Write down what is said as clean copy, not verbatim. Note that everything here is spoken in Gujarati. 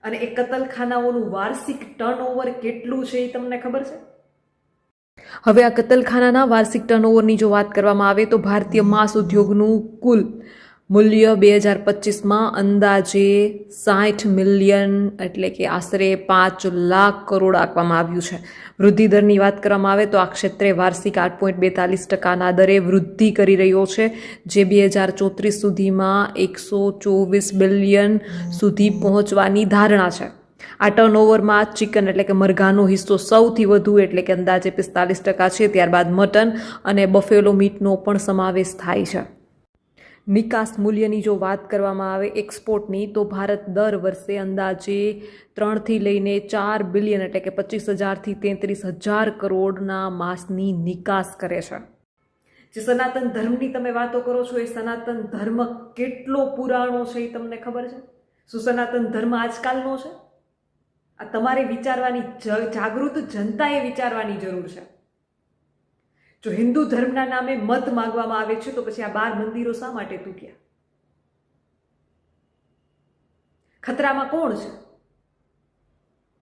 અને એ કતલખાનાઓનું વાર્ષિક ટર્નઓવર કેટલું છે એ તમને ખબર છે? હવે આ કતલખાનાના વાર્ષિક ટર્નઓવરની જો વાત કરવામાં આવે તો ભારતીય માંસ ઉદ્યોગનું કુલ મૂલ્ય 2025માં અંદાજે 60 મિલિયન એટલે કે આશરે 5 લાખ કરોડ આપવામાં આવ્યું છે. વૃદ્ધિ દરની વાત કરવામાં આવે તો આ ક્ષેત્રે વાર્ષિક 8.42% દરે વૃદ્ધિ કરી રહ્યો છે, જે 2034 સુધીમાં 124 બિલિયન સુધી પહોંચવાની ધારણા છે. આ ટર્નઓવરમાં ચિકન એટલે કે મરઘાનો હિસ્સો સૌથી વધુ એટલે કે અંદાજે 45% છે. ત્યારબાદ મટન અને બફેલો મીટનો પણ સમાવેશ થાય છે. નિકાસ મૂલ્યની જો વાત કરવામાં આવે એક્સપોર્ટની, તો ભારત દર વર્ષે અંદાજે 3થી લઈને 4 બિલિયન એટલે કે 25,000થી 33,000 કરોડના માંસની નિકાસ કરે છે. જે સનાતન ધર્મની તમે વાતો કરો છો, એ સનાતન ધર્મ કેટલો પુરાણો છે એ તમને ખબર છે? શું સનાતન ધર્મ આજકાલનો છે? આ તમારે વિચારવાની, જાગૃત જનતાએ વિચારવાની જરૂર છે. જો હિન્દુ ધર્મના નામે મત માંગવામાં આવે છે તો પછી આ 12 મંદિરો શા માટે તૂટ્યા? ખતરામાં કોણ છે?